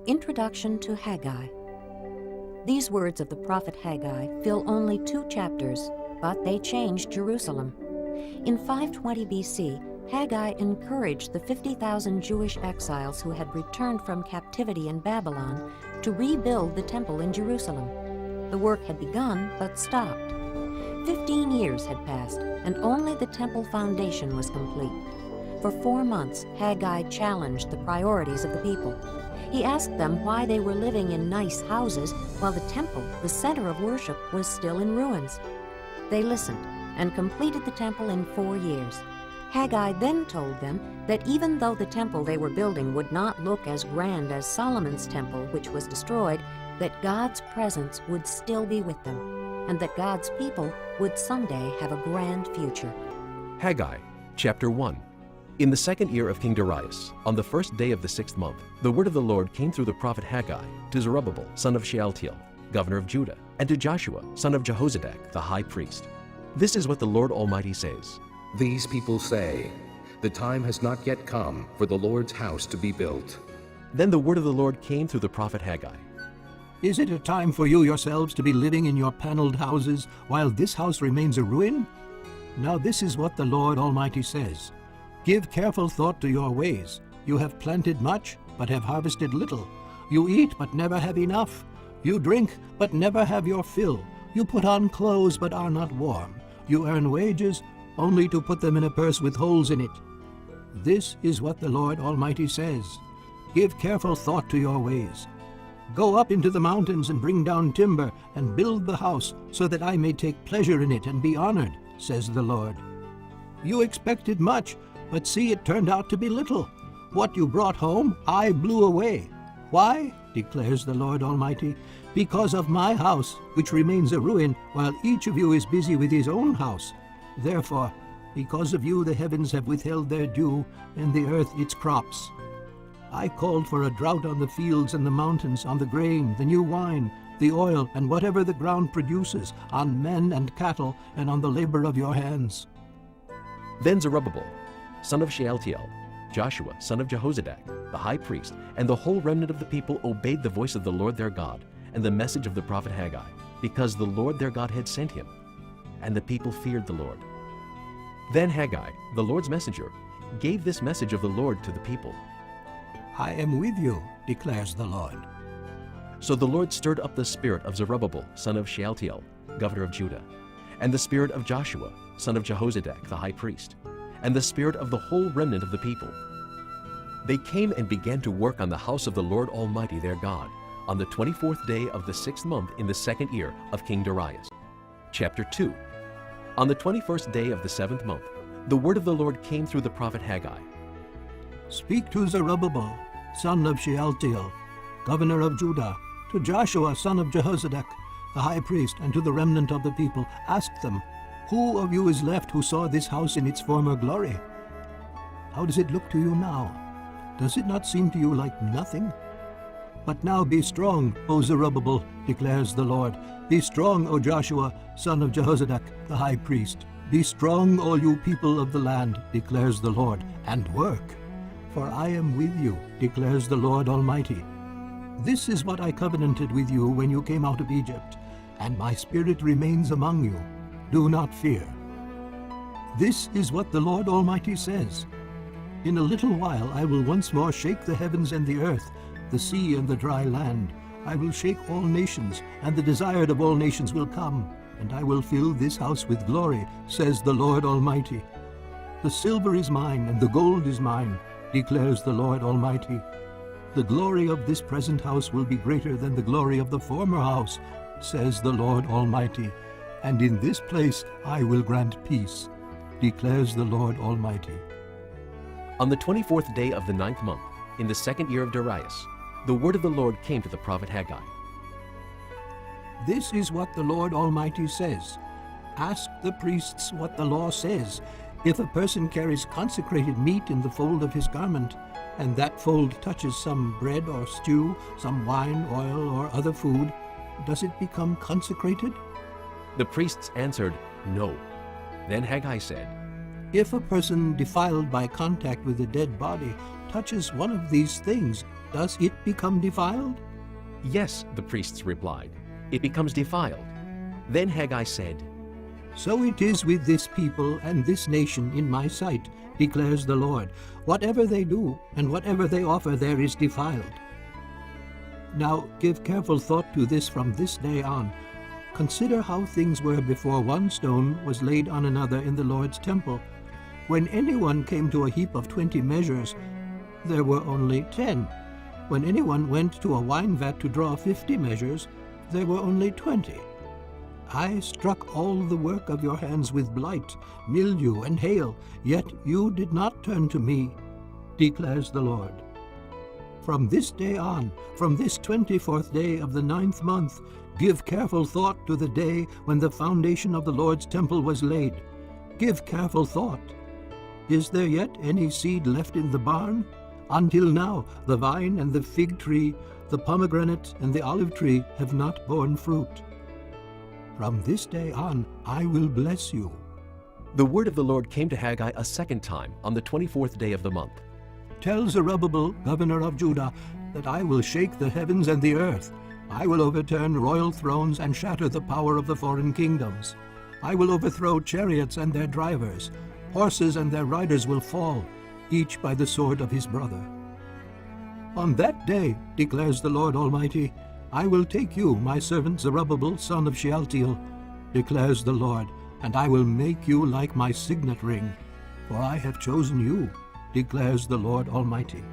Introduction to Haggai. These words of the prophet Haggai fill only 2 chapters, but they changed Jerusalem. In 520 BC, Haggai encouraged the 50,000 Jewish exiles who had returned from captivity in Babylon to rebuild the temple in Jerusalem. The work had begun, but stopped. 15 years had passed, and only the temple foundation was complete. For 4 months, Haggai challenged the priorities of the people. He asked them why they were living in nice houses while the temple, the center of worship, was still in ruins. They listened and completed the temple in 4 years. Haggai then told them that even though the temple they were building would not look as grand as Solomon's temple, which was destroyed, that God's presence would still be with them, and that God's people would someday have a grand future. Haggai, chapter 1. In the 2nd year of King Darius, on the 1st day of the 6th month, the word of the Lord came through the prophet Haggai to Zerubbabel, son of Shealtiel, governor of Judah, and to Joshua, son of Jehozadak, the high priest. This is what the Lord Almighty says. These people say, "The time has not yet come for the Lord's house to be built." Then the word of the Lord came through the prophet Haggai. Is it a time for you yourselves to be living in your paneled houses while this house remains a ruin? Now this is what the Lord Almighty says. Give careful thought to your ways. You have planted much, but have harvested little. You eat, but never have enough. You drink, but never have your fill. You put on clothes, but are not warm. You earn wages, only to put them in a purse with holes in it. This is what the Lord Almighty says. Give careful thought to your ways. Go up into the mountains and bring down timber and build the house so that I may take pleasure in it and be honored, says the Lord. You expected much, but see, it turned out to be little. What you brought home, I blew away. Why? Declares the Lord Almighty. Because of my house, which remains a ruin, while each of you is busy with his own house. Therefore, because of you the heavens have withheld their dew, and the earth its crops. I called for a drought on the fields and the mountains, on the grain, the new wine, the oil, and whatever the ground produces, on men and cattle, and on the labor of your hands. Then Zerubbabel, son of Shealtiel, Joshua, son of Jehozadak, the high priest, and the whole remnant of the people obeyed the voice of the Lord their God and the message of the prophet Haggai, because the Lord their God had sent him, and the people feared the Lord. Then Haggai, the Lord's messenger, gave this message of the Lord to the people. I am with you, declares the Lord. So the Lord stirred up the spirit of Zerubbabel, son of Shealtiel, governor of Judah, and the spirit of Joshua, son of Jehozadak, the high priest, and the spirit of the whole remnant of the people. They came and began to work on the house of the Lord Almighty their God, on the 24th day of the 6th month in the 2nd year of King Darius. Chapter 2. On the 21st day of the 7th month, the word of the Lord came through the prophet Haggai. Speak to Zerubbabel, son of Shealtiel, governor of Judah, to Joshua, son of Jehozadak, the high priest, and to the remnant of the people. Ask them, who of you is left who saw this house in its former glory? How does it look to you now? Does it not seem to you like nothing? But now be strong, O Zerubbabel, declares the Lord. Be strong, O Joshua, son of Jehozadak, the high priest. Be strong, all you people of the land, declares the Lord, and work. For I am with you, declares the Lord Almighty. This is what I covenanted with you when you came out of Egypt, and my spirit remains among you. Do not fear. This is what the Lord Almighty says. In a little while I will once more shake the heavens and the earth, the sea and the dry land. I will shake all nations, and the desired of all nations will come, and I will fill this house with glory, says the Lord Almighty. The silver is mine, and the gold is mine, declares the Lord Almighty. The glory of this present house will be greater than the glory of the former house, says the Lord Almighty. And in this place I will grant peace, declares the Lord Almighty. On the 24th day of the 9th month, in the 2nd year of Darius, the word of the Lord came to the prophet Haggai. This is what the Lord Almighty says. Ask the priests what the law says. If a person carries consecrated meat in the fold of his garment, and that fold touches some bread or stew, some wine, oil, or other food, does it become consecrated? The priests answered, No. Then Haggai said, If a person defiled by contact with a dead body touches one of these things, does it become defiled? Yes, the priests replied, it becomes defiled. Then Haggai said, So it is with this people and this nation in my sight, declares the Lord. Whatever they do and whatever they offer there is defiled. Now give careful thought to this from this day on. Consider how things were before one stone was laid on another in the Lord's temple. When anyone came to a heap of 20 measures, there were only 10. When anyone went to a wine vat to draw 50 measures, there were only 20. I struck all the work of your hands with blight, mildew, and hail, yet you did not turn to me, declares the Lord. From this day on, from this 24th day of the 9th month, give careful thought to the day when the foundation of the Lord's temple was laid. Give careful thought. Is there yet any seed left in the barn? Until now, the vine and the fig tree, the pomegranate and the olive tree have not borne fruit. From this day on, I will bless you. The word of the Lord came to Haggai a second time on the 24th day of the month. Tell Zerubbabel, governor of Judah, that I will shake the heavens and the earth. I will overturn royal thrones and shatter the power of the foreign kingdoms. I will overthrow chariots and their drivers. Horses and their riders will fall, each by the sword of his brother. On that day, declares the Lord Almighty, I will take you, my servant Zerubbabel, son of Shealtiel, declares the Lord, and I will make you like my signet ring, for I have chosen you, declares the Lord Almighty.